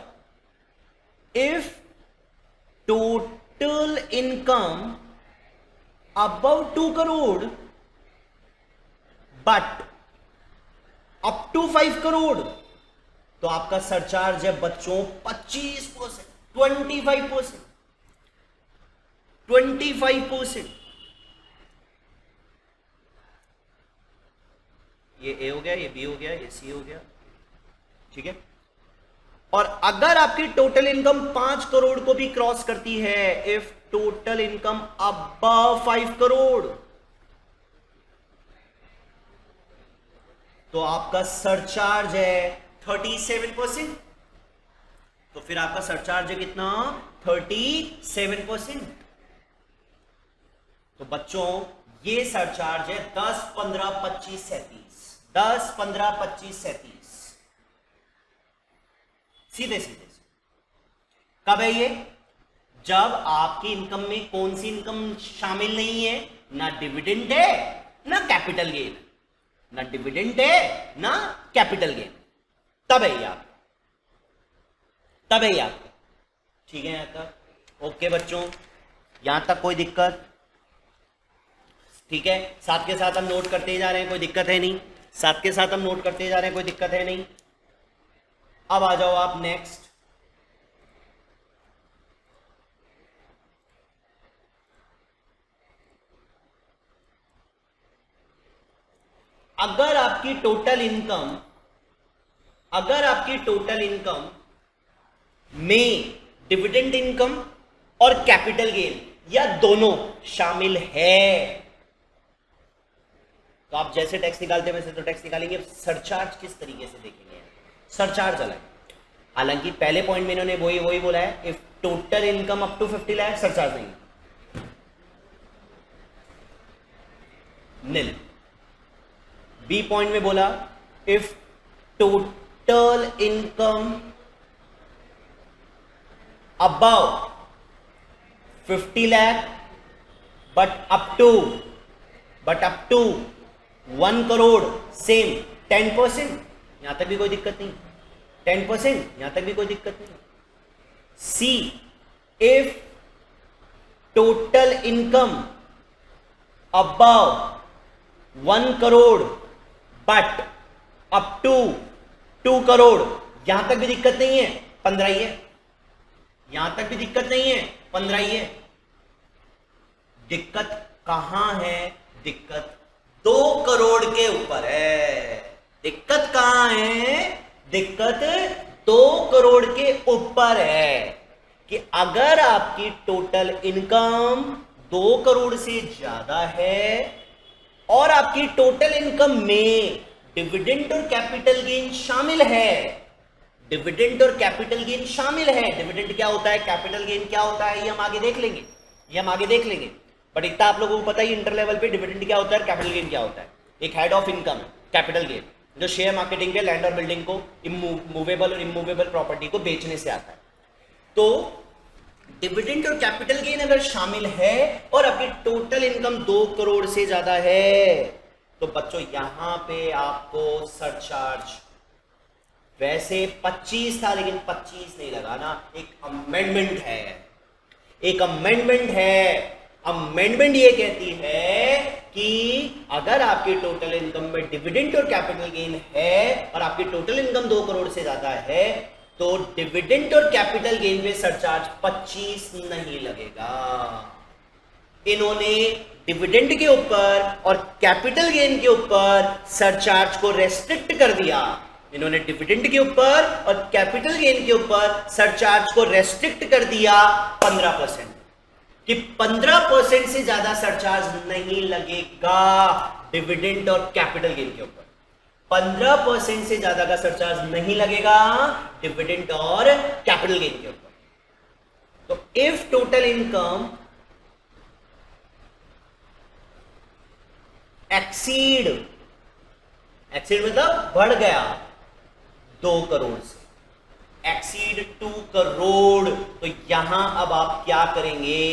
If total income above 2 crore but up to 5 crore, तो आपका सरचार्ज है बच्चों 25%, 25%। ये ए हो गया, ये बी हो गया, ये सी हो गया, ठीक है। और अगर आपकी टोटल इनकम 5 करोड़ को भी क्रॉस करती है, if total income above 5 crore, तो आपका सरचार्ज है 37%। तो फिर आपका सरचार्ज है कितना? 37%। तो बच्चों ये सरचार्ज है 10, 15, 25, 37, 10, 15, 25, 37, सीधे सीधे। कब है ये? जब आपकी इनकम में कौन सी इनकम शामिल नहीं है? ना डिविडेंड है ना कैपिटल गेन, ना डिविडेंड है ना कैपिटल गेन, तब है ये आप, तब है ये आपका। ठीक है यहां तक ओके बच्चों, यहां तक कोई दिक्कत? ठीक है, साथ के साथ हम नोट करते ही जा रहे हैं, कोई दिक्कत है नहीं, साथ के साथ हम नोट करते जा रहे हैं, कोई दिक्कत है नहीं। अब आ जाओ आप नेक्स्ट। अगर आपकी टोटल इनकम में डिविडेंड इनकम और कैपिटल गेन या दोनों शामिल है, तो आप जैसे टैक्स निकालते हैं वैसे तो टैक्स निकालेंगे। सरचार्ज किस तरीके से देखेंगे? सरचार्ज अलग। हालांकि पहले पॉइंट में इन्होंने वही बोला है, if total income up to 50 lakh surcharge नहीं, नील। बी पॉइंट में बोला if total income above 50 lakh but up to 1 crore same 10%, यहां तक भी कोई दिक्कत नहीं, 10%, यहां तक भी कोई दिक्कत नहीं। C if total income above 1 crore but up to 2 crore, यहां तक भी दिक्कत नहीं है, 15 ही है, यहां तक भी दिक्कत नहीं है, 15 ही है। दिक्कत कहां है? दिक्कत 2 करोड़ के ऊपर है। दिक्कत कहां है? दिक्कत 2 करोड़ के ऊपर है कि अगर आपकी टोटल इनकम 2 करोड़ से ज्यादा है और आपकी टोटल इनकम में डिविडेंड और कैपिटल गेन शामिल है, डिविडेंड और कैपिटल गेन शामिल है। डिविडेंड क्या होता है, कैपिटल गेन क्या होता है, ये हम आगे देख लेंगे, बट इतना आप लोगों को पता ही इंटर लेवल पे डिविडेंड क्या होता है, कैपिटल गेन क्या होता है। एक हेड ऑफ इनकम है कैपिटल गेन, जो शेयर मार्केटिंग पे लैंड और बिल्डिंग को, मूवेबल और इमूवेबल प्रॉपर्टी को बेचने से आता है। तो डिविडेंड और कैपिटल गेन अगर शामिल है और आपकी टोटल इनकम 2 करोड़ से ज्यादा है, तो बच्चों यहां पे आपको सरचार्ज वैसे 25 था, लेकिन 25 नहीं लगाना, एक अमेंडमेंट है। अमेंडमेंट ये कहती है कि अगर आपकी टोटल इनकम में डिविडेंड और कैपिटल गेन है और आपकी टोटल इनकम 2 करोड़ से ज्यादा है तो डिविडेंड और कैपिटल गेन पे सरचार्ज 25 नहीं लगेगा। इन्होंने डिविडेंड के ऊपर और कैपिटल गेन के ऊपर सरचार्ज को रेस्ट्रिक्ट कर दिया। इन्होंने डिविडेंड के ऊपर और कैपिटल गेन के ऊपर सरचार्ज को रेस्ट्रिक्ट कर दिया 15%, कि 15% से ज्यादा सरचार्ज नहीं लगेगा डिविडेंड और कैपिटल गेन के ऊपर। 15% से ज्यादा का सरचार्ज नहीं लगेगा डिविडेंड और कैपिटल गेन के ऊपर। तो इफ टोटल इनकम एक्सीड मतलब बढ़ गया 2 करोड़ से, एक्सीड 2 करोड़, तो यहां अब आप क्या करेंगे,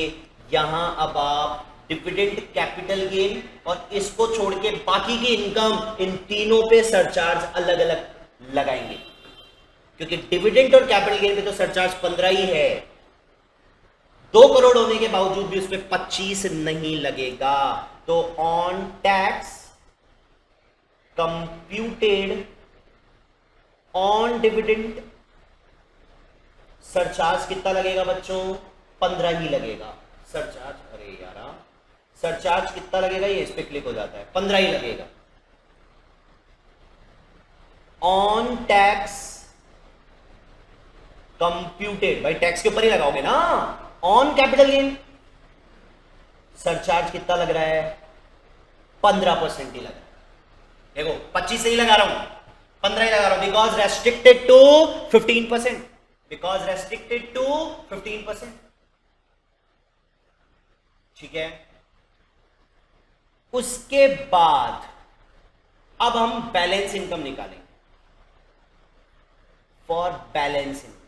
यहां अब आप डिविडेंड कैपिटल गेन और इसको छोड़ के बाकी की इनकम, इन तीनों पे सरचार्ज अलग अलग लगाएंगे, क्योंकि डिविडेंड और कैपिटल गेन पे तो सरचार्ज 15 ही है। 2 करोड़ होने के बावजूद भी उसमें 25 नहीं लगेगा। तो on tax computed on dividend surcharge कितना लगेगा बच्चों, 15 ही लगेगा सरचार्ज। अरे यारा, सरचार्ज कितना लगेगा, ये इस पे क्लिक हो जाता है, 15 ही लगेगा। ऑन टैक्स कंप्यूटेड, भाई टैक्स के ऊपर ही लगाओगे ना। ऑन कैपिटल गेन सरचार्ज कितना लग रहा है, 15% ही लग रहा है। देखो 25 से ही लगा रहा हूं, 15 ही लगा रहा हूं, because restricted to 15%, because restricted to 15%। ठीक है, उसके बाद अब हम बैलेंस इनकम निकालेंगे। For balance income,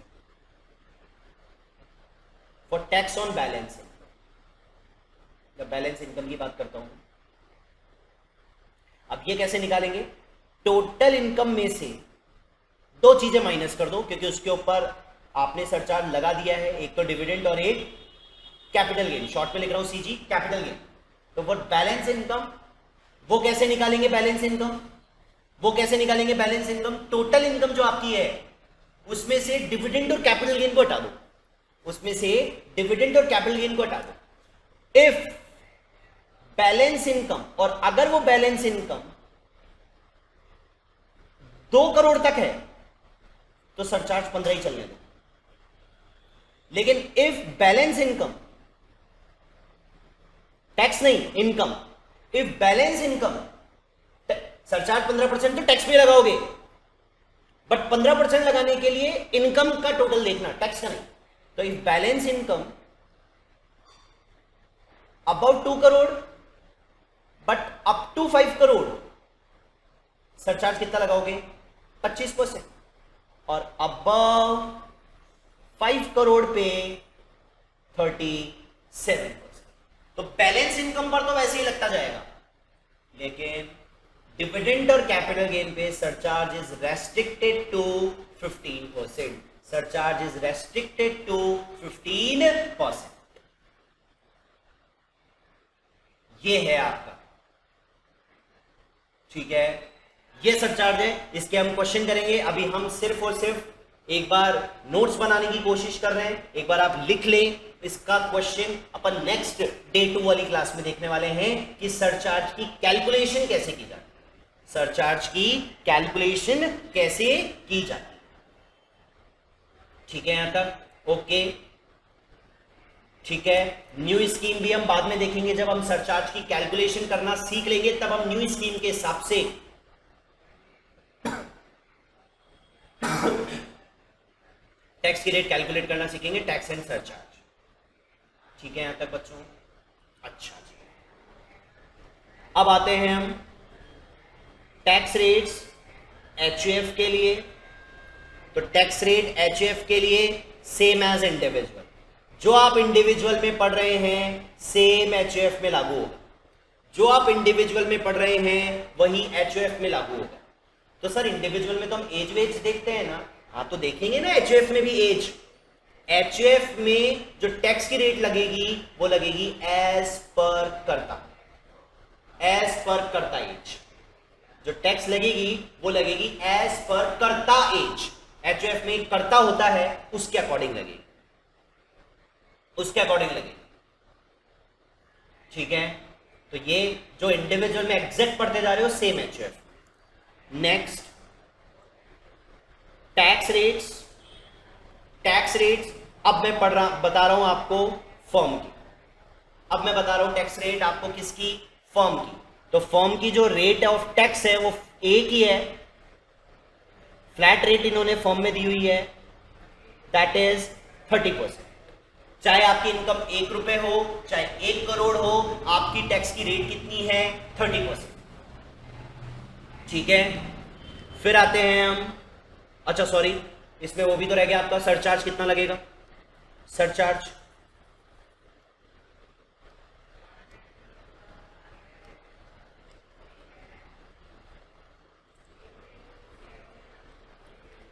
for tax on balance income, जब बैलेंस इनकम की बात करता हूं, अब ये कैसे निकालेंगे, टोटल इनकम में से 2 चीजें माइनस कर दो, क्योंकि उसके ऊपर आपने सरचार्ज लगा दिया है, एक तो डिविडेंड और एक कैपिटल गेन, शॉर्ट में लिख रहा हूं सीजी कैपिटल गेन। तो वो बैलेंस इनकम, वो कैसे निकालेंगे बैलेंस इनकम, वो कैसे निकालेंगे बैलेंस इनकम, टोटल इनकम जो आपकी है उसमें से डिविडेंड और कैपिटल गेन को हटा दो, उसमें से डिविडेंड और कैपिटल गेन को हटा दो। इफ बैलेंस इनकम, और अगर वो बैलेंस इनकम 2 करोड़ तक है तो सरचार्ज 15 ही चलने दो। लेकिन इफ बैलेंस इनकम, टैक्स नहीं income, if balance income, surcharge 15% तो टैक्स भी लगाओगे, बट 15% लगाने के लिए इनकम का टोटल देखना, टैक्स का नहीं। तो if balance income about 2 crore but up to 5 crore, surcharge कितना लगाओगे, 25%, और अबव 5 करोड़ पे 37%। तो बैलेंस इनकम पर तो वैसे ही लगता जाएगा, लेकिन डिविडेंड और कैपिटल गेन पे surcharge is restricted to 15%, surcharge is restricted to 15%। ये है आपका, ठीक है, ये सरचार्ज है, इसके हम क्वेश्चन करेंगे। अभी हम सिर्फ और सिर्फ एक बार नोट्स बनाने की कोशिश कर रहे हैं, एक बार आप लिख लें, इसका क्वेश्चन अपन नेक्स्ट डे 2 वाली क्लास में देखने वाले हैं कि सरचार्ज की कैलकुलेशन कैसे की जाती है, सरचार्ज की कैलकुलेशन कैसे की जाती है। ठीक है यहां तक, ओके, ठीक है। न्यू स्कीम भी हम बाद में देखेंगे, जब हम सरचार्ज की कैलकुलेशन करना सीख लेंगे तब हम न्यू स्कीम के हिसाब से टैक्स की रेट कैलकुलेट करना सीखेंगे, टैक्स एंड सरचार्ज। ठीक है यहां तक बच्चों, अच्छा जी। अब आते हैं हम टैक्स रेट्स एचयूएफ के लिए। तो टैक्स रेट एचयूएफ के लिए सेम एज इंडिविजुअल, जो आप इंडिविजुअल में पढ़ रहे हैं सेम एचयूएफ में लागू होगा, जो आप इंडिविजुअल में पढ़ रहे हैं वही एचयूएफ में लागू होगा। तो सर इंडिविजुअल में तो हम एज वेज देखते हैं ना, हाँ तो देखेंगे ना एचयूएफ में भी एज। एचयूएफ में जो टैक्स की रेट लगेगी वो लगेगी एज पर कर्ता, एज पर कर्ता एज, जो टैक्स लगेगी वो लगेगी एज पर कर्ता एज। एचयूएफ में कर्ता होता है उसके अकॉर्डिंग लगेगी, उसके अकॉर्डिंग लगेगी, ठीक है। तो ये जो इंडिविजुअल में एग्जैक्ट पढ़ते जा रहे हो same HUF. Next tax rates. Tax rates अब मैं बता रहा हूं आपको फर्म की। अब मैं बता रहा हूं टैक्स रेट आपको किसकी, फर्म की। तो फर्म की जो रेट ऑफ टैक्स है वो एक ही है, फ्लैट रेट इन्होंने फर्म में दी हुई है, दैट इज 30%। चाहे आपकी इनकम 1 रुपए हो चाहे 1 करोड़ हो, आपकी टैक्स की रेट कितनी है, 30%, ठीक है। फिर आते हैं हम, अच्छा सॉरी इसमें वो भी तो रह गया आपका सरचार्ज कितना लगेगा। सरचार्ज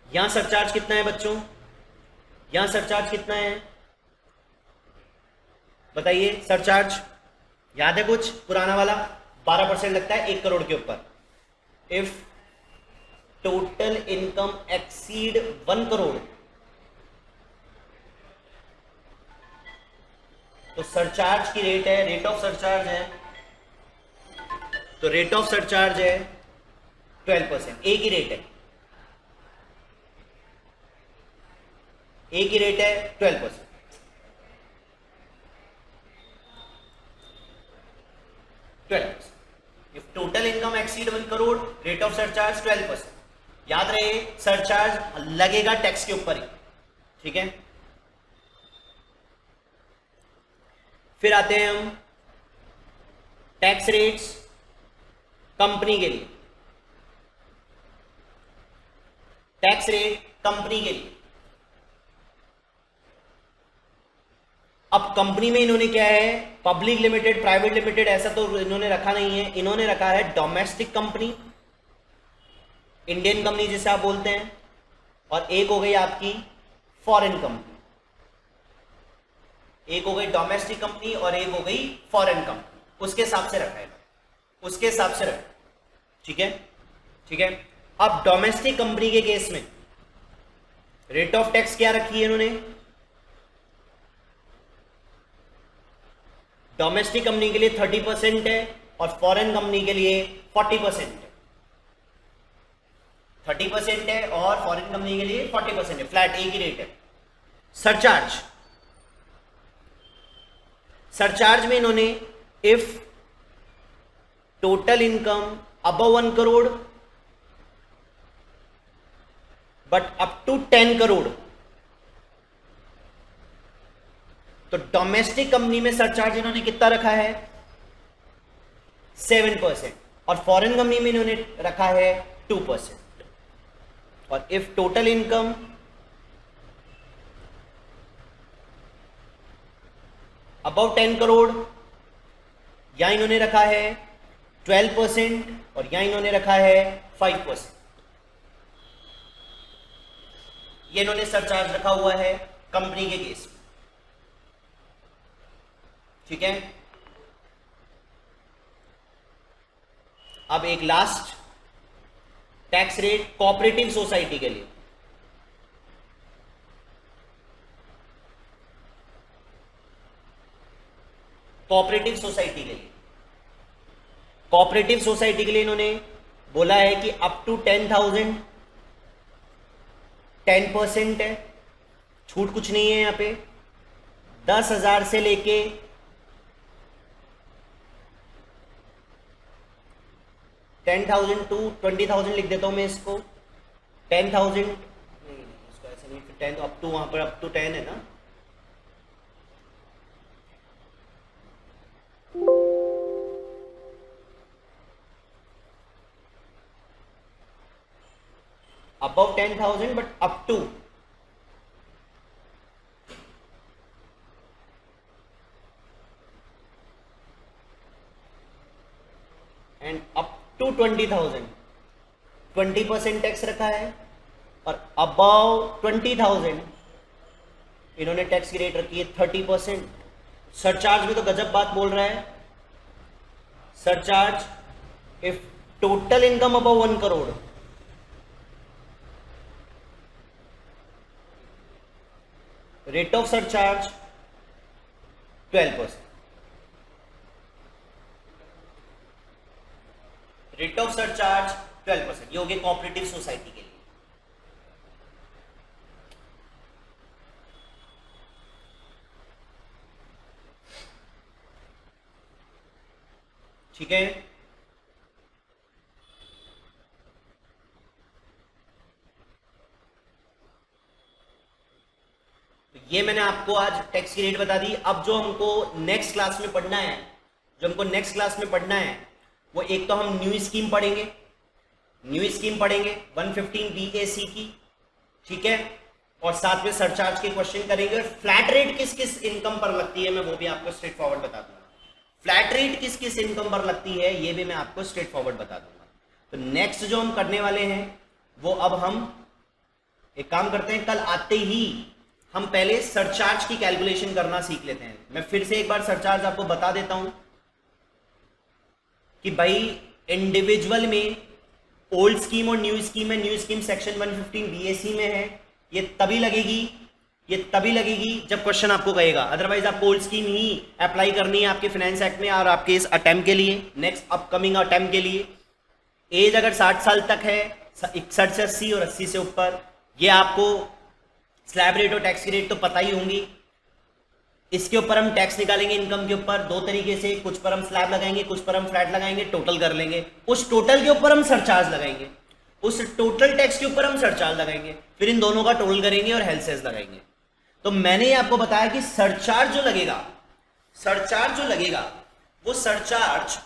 यहां सरचार्ज कितना है बच्चों, यहां सरचार्ज कितना है बताइए। सरचार्ज याद है कुछ पुराना वाला, 12% लगता है 1 करोड़ के ऊपर। If total income exceed 1 crore तो सरचार्ज की रेट है, रेट ऑफ सरचार्ज है, तो रेट ऑफ सरचार्ज है 12%। एक ही रेट है, एक ही रेट है 12%। If total income exceed 1 crore rate of surcharge 12%। याद रहे सरचार्ज लगेगा टैक्स के ऊपर ही, ठीक है। फिर आते हैं हम टैक्स रेट्स कंपनी के लिए। टैक्स रेट कंपनी के लिए, अब कंपनी में इन्होंने क्या है, पब्लिक लिमिटेड प्राइवेट लिमिटेड ऐसा तो इन्होंने रखा नहीं है, इन्होंने रखा है डोमेस्टिक कंपनी, इंडियन कंपनी जिसे आप बोलते हैं, और एक हो गई आपकी फॉरेन कंपनी। एक हो गई डोमेस्टिक कंपनी और एक हो गई फॉरेन कंपनी, उसके हिसाब से रखा है, उसके हिसाब से रखा, ठीक है, ठीक है। अब डोमेस्टिक कंपनी के केस में रेट ऑफ टैक्स क्या रखी है इन्होंने, डोमेस्टिक कंपनी के लिए 30% है और फॉरेन कंपनी के लिए 40% है। 30% है और फॉरेन कंपनी के लिए 40% है, फ्लैट एक ही रेट है। सरचार्ज, सरचार्ज में इन्होंने if total income above 1 crore but up to 10 crore, तो डोमेस्टिक कंपनी में सरचार्ज इन्होंने कितना रखा है 7% और फॉरेन कंपनी में इन्होंने रखा है 2%। और if total income above 10 crore यहां इन्होंने रखा है 12% और यहां इन्होंने रखा है 5%। ये इन्होंने सरचार्ज रखा हुआ है कंपनी के केस में, ठीक है। अब एक last tax rate cooperative society के लिए। कोऑपरेटिव सोसाइटी के लिए, कोऑपरेटिव सोसाइटी के लिए इन्होंने बोला है कि अप टू 10,000 10% है, छूट कुछ नहीं है यहां पे। 10,000 से लेके 10,000 टू 20,000 लिख देता हूं मैं इसको। 10,000 नहीं, इसको ऐसे नहीं, 10 अप टू, वहां पर अप टू 10 है ना, above 10,000 but up to and up to 20,000 20% tax रखा है और above 20,000 इन्होंने टैक्स की रेट रखी है 30%। सरचार्ज में तो गजब बात बोल रहा है, surcharge if total income above 1 crore, rate of surcharge 12%, rate of surcharge 12%। ये हो गया कोऑपरेटिव सोसाइटी के लिए। ठीक है, तो ये मैंने आपको आज टैक्स की रेट बता दी। अब जो हमको नेक्स्ट क्लास में पढ़ना है, वो एक तो हम न्यू स्कीम पढ़ेंगे, 115 BAC की, ठीक है, और साथ में सरचार्ज के क्वेश्चन करेंगे। और फ्लैट रेट किस किस इनकम पर लगती है मैं वो भी आपको स्ट्रेट फॉरवर्ड बता दूंगा। फ्लैट रेट किस किस इनकम पर लगती है ये भी मैं आपको स्ट्रेट फॉरवर्ड बता दूंगा। तो नेक्स्ट जो हम करने वाले हैं वो, अब हम एक काम करते हैं, कल आते ही हम पहले सरचार्ज की कैलकुलेशन करना सीख लेते हैं। मैं फिर से एक बार सरचार्ज आपको बता देता हूं कि भाई इंडिविजुअल में ओल्ड स्कीम और न्यू स्कीम है। न्यू स्कीम सेक्शन 115 BAC में है। ये तभी लगेगी जब क्वेश्चन आपको कहेगा, अदरवाइज आपको ओल्ड स्कीम ही अप्लाई करनी है आपके फाइनेंस एक्ट में और आपके इस अटेम्प्ट के लिए, नेक्स्ट अपकमिंग अटेम्प्ट के लिए। एज अगर 60 साल तक है, 61 से 80 और 80 से ऊपर, ये आपको स्लैब रेट और टैक्स की रेट तो पता ही होंगी। इसके ऊपर हम टैक्स निकालेंगे इनकम के ऊपर दो तरीके से, कुछ पर हम स्लैब लगाएंगे, कुछ पर हम फ्लैट लगाएंगे, टोटल कर लेंगे। उस टोटल के ऊपर हम सरचार्ज लगाएंगे, उस टोटल टैक्स के ऊपर हम सरचार्ज लगाएंगे, फिर इन दोनों का टोटल करेंगे और हेल्थ सेस लगाएंगे। तो मैंने ये आपको बताया कि सरचार्ज जो लगेगा वो सरचार्ज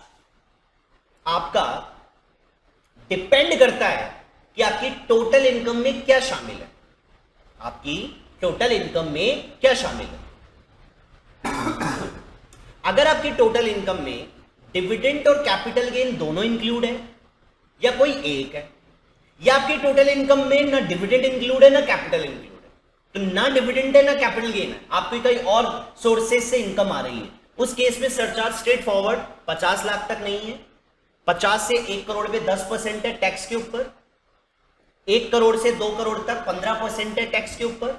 आपका डिपेंड करता है कि आपकी टोटल इनकम में क्या शामिल है, अगर आपकी टोटल इनकम में डिविडेंड और कैपिटल गेन दोनों इंक्लूड है या कोई एक है, या आपकी टोटल इनकम में ना डिविडेंड इंक्लूड है ना कैपिटल इंक्लूड है, तो ना डिविडेंड है ना कैपिटल गेन है, आपकी कई और सोर्सेज से इनकम आ रही है, उस केस में सरचार्ज स्ट्रेट फॉरवर्ड 50 लाख तक नहीं है। 50 से 1 करोड़ पे 10% है टैक्स के ऊपर, 1 करोड़ से 2 करोड़ तक 15% है टैक्स के ऊपर,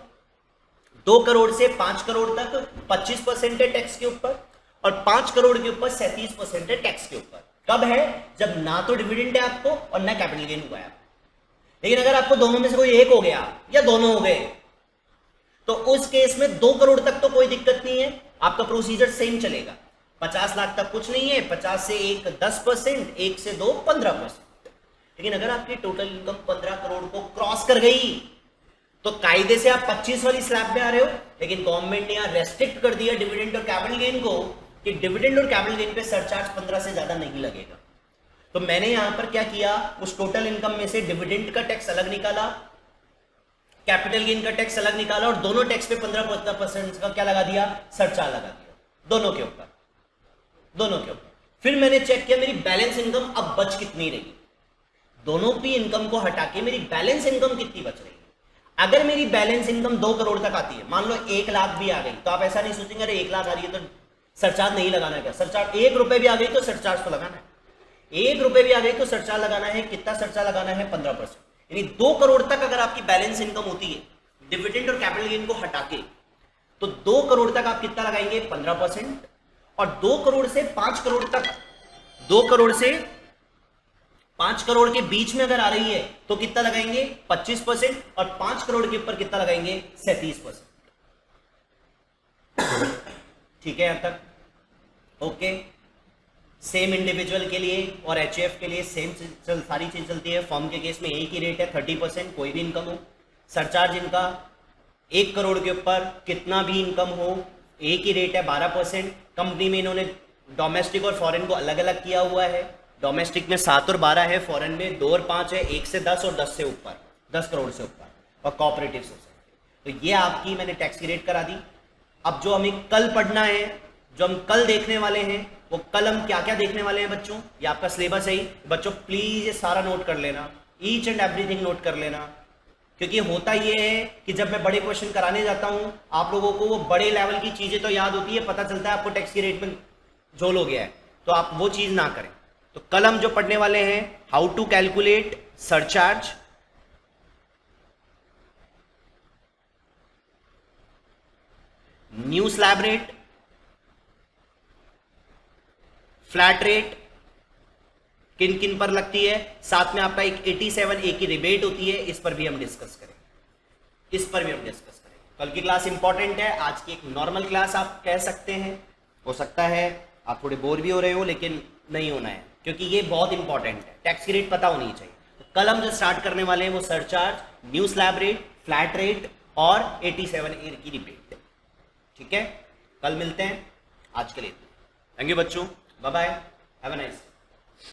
2 करोड़ से 5 करोड़ तक 25% है टैक्स के ऊपर, और 5 करोड़ के ऊपर 37% है टैक्स के ऊपर। कब है? जब ना तो डिविडेंड है आपको और ना कैपिटल गेन हुआ है आपको। लेकिन अगर आपको दोनों में से कोई एक हो गया या दोनों हो गए, तो उस केस में 2 करोड़ तक तो कोई दिक्कत नहीं है, आपका प्रोसीजर सेम चलेगा। 50 लाख तक कुछ नहीं है, 50 से 1 10%, 1 से 2 15%। लेकिन अगर आपकी टोटल इनकम 15 करोड़ को क्रॉस कर गई तो कायदे से आप 25 वाली स्लैब में आ रहे हो, लेकिन गवर्नमेंट ने यहां रेस्ट्रिक्ट कर दिया डिविडेंड और कैपिटल गेन को कि डिविडेंड और कैपिटल गेन पे सरचार्ज 15 से ज्यादा नहीं लगेगा। तो मैंने यहां पर क्या किया, उस टोटल इनकम में से डिविडेंड का टैक्स अलग निकाला, कैपिटल गेन का टैक्स अलग निकाला, और दोनों टैक्स पे 15% का क्या लगा दिया, सरचार्ज लगा दिया दोनों के ऊपर। फिर मैंने चेक किया मेरी बैलेंस इनकम अब बच कितनी रही, दोनों की इनकम को हटा के मेरी बैलेंस इनकम कितनी बच रही है। अगर मेरी बैलेंस इनकम 2 करोड़ तक आती है, मान लो 1 लाख भी आ गई, तो आप ऐसा नहीं सोचेंगे अरे 1 लाख आ रही है तो सरचार्ज नहीं लगाना, क्या सरचार्ज 1 रुपए भी आ गई तो सरचार्ज तो लगाना है, 1 रुपए भी आ गई तो सरचार्ज लगाना है। कितना सरचार्ज लगाना है? 15%। यानी 2 करोड़ तक अगर आपकी बैलेंस इनकम होती है डिविडेंड और कैपिटल गेन को हटा के, तो 2 करोड़ तक आप कितना लगाएंगे? 15%। और 2 करोड़ से 5 करोड़ तक, 2 करोड़ से 5 करोड़ के बीच में अगर आ रही है तो कितना लगाएंगे? 25%। और 5 करोड़ के ऊपर कितना लगाएंगे? 37%। ठीक है यहां तक? ओके। सेम इंडिविजुअल के लिए और एचएफ के लिए सेम सारी चीज चलती है। फॉर्म के केस में एक ही रेट है 30%, कोई भी इनकम हो। सरचार्ज इनका 1 करोड़ के ऊपर कितना भी इनकम हो एक ही रेट है 12%। कंपनी में इन्होंने डोमेस्टिक और फॉरेन को अलग अलग किया हुआ है। डोमेस्टिक में 7 और 12 है, फॉरेन में 2 और 5 है, 1 से 10 और 10 से ऊपर, 10 करोड़ से ऊपर, और कोऑपरेटिव सोसाइटी। तो ये आपकी मैंने टैक्स की रेट करा दी। अब जो हमें कल पढ़ना है, जो हम कल देखने वाले हैं, वो कल हम क्या क्या देखने वाले हैं बच्चों, ये आपका सिलेबस है ही। बच्चों प्लीज ये सारा नोट कर लेना, ईच एंड एवरीथिंग नोट कर लेना, क्योंकि होता ये है कि जब मैं बड़े क्वेश्चन कराने जाता हूं आप लोगों को वो बड़े लेवल की चीजें तो याद होती है, पता चलता है आपको टैक्स की रेट में झोल हो गया है। तो आप वो चीज ना करें। तो कल हम जो पढ़ने वाले हैं, how to calculate surcharge, new slab rate, flat rate किन किन पर लगती है, साथ में आपका एक 87A की रिबेट होती है, इस पर भी हम डिस्कस करेंगे, कल की क्लास इंपॉर्टेंट है, आज की एक नॉर्मल क्लास आप कह सकते हैं। हो सकता है आप थोड़े बोर भी हो रहे हो, लेकिन नहीं होना है क्योंकि ये बहुत इंपॉर्टेंट है, टैक्स की रेट पता होनी चाहिए। तो कल हम जो स्टार्ट करने वाले हैं वो surcharge, new slab rate, flat rate और 87A की रिबेट। ठीक है, कल मिलते हैं, आज के लिए थैंक यू बच्चों, bye bye, have a nice.